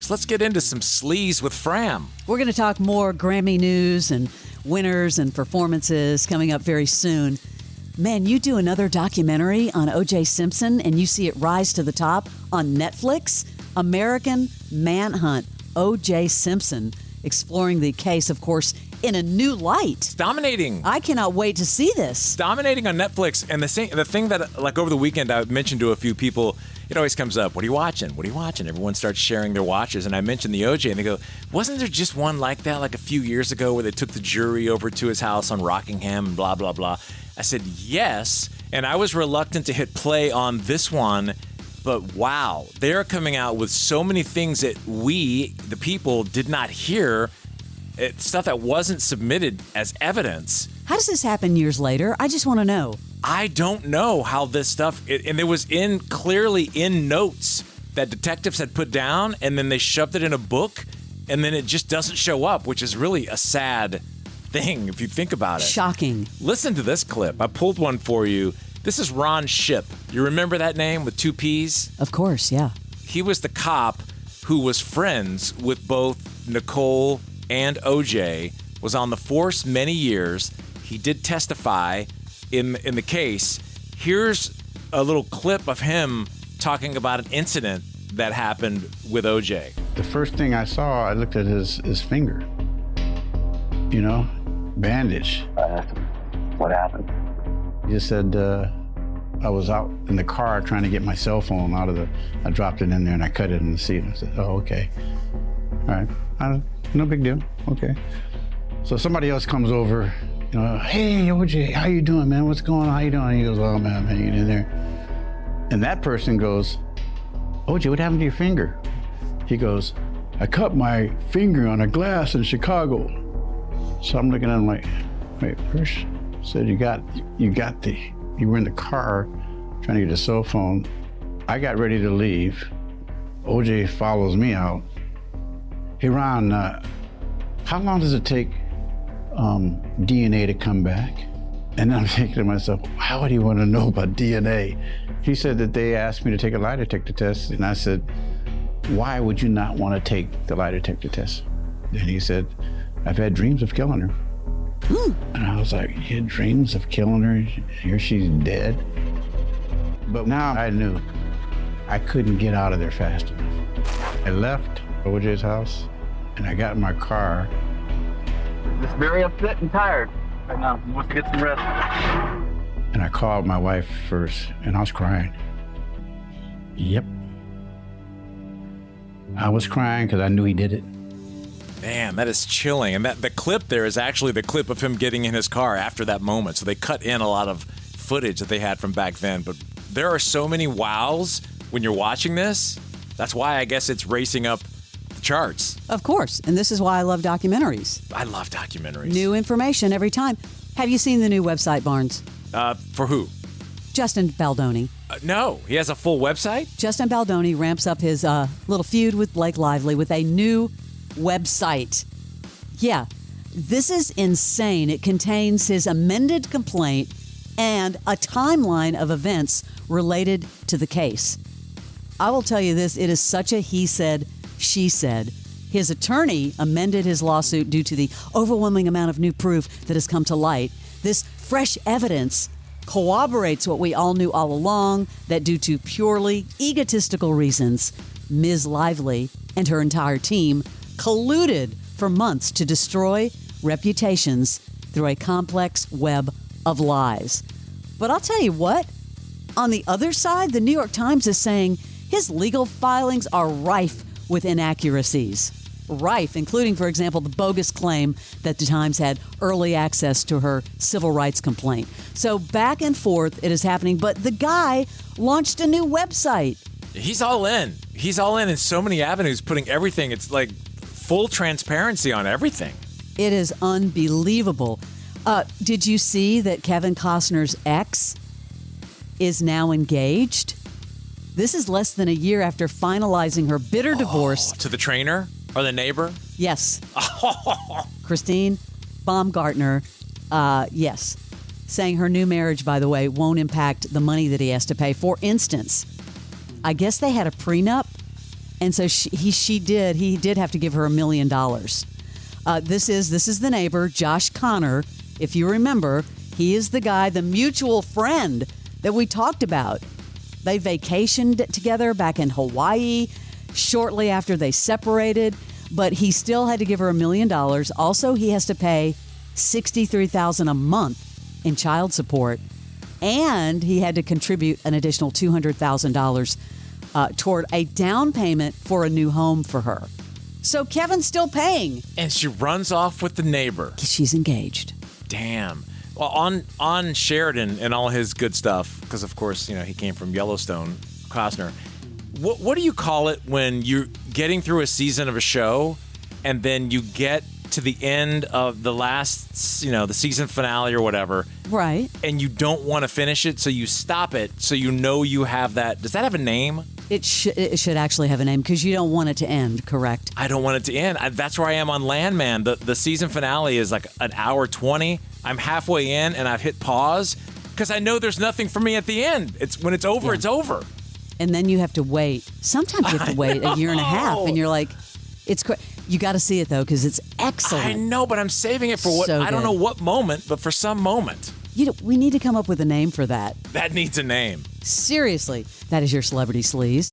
folks. Let's get into some sleaze with Fram. We're going to talk more Grammy news and winners and performances coming up very soon. Man, you do another documentary on O.J. Simpson and you see it rise to the top on Netflix. American Manhunt, O.J. Simpson, exploring the case, of course, in a new light. It's dominating. I cannot wait to see this. Dominating on Netflix. And the thing that, like, over the weekend, I mentioned to a few people, it always comes up, what are you watching? What are you watching? Everyone starts sharing their watches. And I mentioned the OJ, and they go, wasn't there just one like that, like a few years ago, where they took the jury over to his house on Rockingham and blah, blah, blah? I said, yes. And I was reluctant to hit play on this one. But wow, they're coming out with so many things that we, the people, did not hear. It's stuff that wasn't submitted as evidence. How does this happen years later? I just want to know. I don't know how this stuff, and it was clearly in notes that detectives had put down, and then they shoved it in a book, and then it just doesn't show up, which is really a sad thing if you think about it. Shocking. Listen to this clip. I pulled one for you. This is Ron Shipp. You remember that name with 2 P's? Of course, yeah. He was the cop who was friends with both Nicole and OJ, was on the force many years. He did testify in the case. Here's a little clip of him talking about an incident that happened with OJ. The first thing I saw, I looked at his finger, bandage. I asked him, what happened? He just said, I was out in the car trying to get my cell phone I dropped it in there and I cut it in the seat. I said, oh, okay. All right, no big deal, okay. So somebody else comes over, hey, OJ, how you doing, man? What's going on? How you doing? He goes, oh, man, I'm hanging in there. And that person goes, OJ, what happened to your finger? He goes, I cut my finger on a glass in Chicago. So I'm looking at him like, wait, first said you were in the car trying to get a cell phone. I got ready to leave. OJ follows me out. Hey, Ron, how long does it take DNA to come back? And I'm thinking to myself, how would he want to know about DNA? He said that they asked me to take a lie detector test, and I said, why would you not want to take the lie detector test? And he said, I've had dreams of killing her. And I was like, you had dreams of killing her? Here she's dead? But now I knew I couldn't get out of there fast enough. I left OJ's house, and I got in my car. Just very upset and tired right now. He wants to get some rest. And I called my wife first, and I was crying. Yep. I was crying because I knew he did it. Man, that is chilling. And the clip there is actually the clip of him getting in his car after that moment. So they cut in a lot of footage that they had from back then. But there are so many wows when you're watching this. That's why I guess it's racing up the charts. Of course. And this is why I love documentaries. I love documentaries. New information every time. Have you seen the new website, Barnes? For who? Justin Baldoni. No, he has a full website? Justin Baldoni ramps up his little feud with Blake Lively with a new website. Yeah, this is insane. It contains his amended complaint and a timeline of events related to the case. I will tell you this, it is such a he said, she said. His attorney amended his lawsuit due to the overwhelming amount of new proof that has come to light. This fresh evidence corroborates what we all knew all along, that due to purely egotistical reasons, Ms. Lively and her entire team colluded for months to destroy reputations through a complex web of lies. But I'll tell you what, on the other side, the New York Times is saying his legal filings are rife with inaccuracies. Rife, including, for example, the bogus claim that the Times had early access to her civil rights complaint. So back and forth it is happening, but the guy launched a new website. He's all in. He's all in so many avenues, putting everything. It's like full transparency on everything. It is unbelievable. Did you see that Kevin Costner's ex is now engaged? This is less than a year after finalizing her bitter divorce. To the trainer or the neighbor? Yes. Christine Baumgartner, yes. Saying her new marriage, by the way, won't impact the money that he has to pay. For instance, I guess they had a prenup, And so he did have to give her $1 million. This is the neighbor, Josh Connor. If you remember, he is the guy, the mutual friend that we talked about. They vacationed together back in Hawaii shortly after they separated, but he still had to give her $1 million. Also, he has to pay $63,000 a month in child support, and he had to contribute an additional $200,000 toward a down payment for a new home for her. So Kevin's still paying. And she runs off with the neighbor. She's engaged. Damn. Well, on Sheridan and all his good stuff, because of course, he came from Yellowstone, Costner. What do you call it when you're getting through a season of a show and then you get to the end of the last, the season finale or whatever. Right. And you don't want to finish it, so you stop it so you have that. Does that have a name? It should actually have a name because you don't want it to end, correct? I don't want it to end. That's where I am on Landman. The season finale is like an hour 20. I'm halfway in and I've hit pause because I know there's nothing for me at the end. When it's over, It's over. And then you have to wait. Sometimes you have to wait a year and a half, and you're like, it's crazy. You got to see it, though, because it's excellent. I know, but I'm saving it for what, So I don't good. know what moment, but for some moment. We need to come up with a name for that. That needs a name. Seriously. That is your Celebrity Sleaze.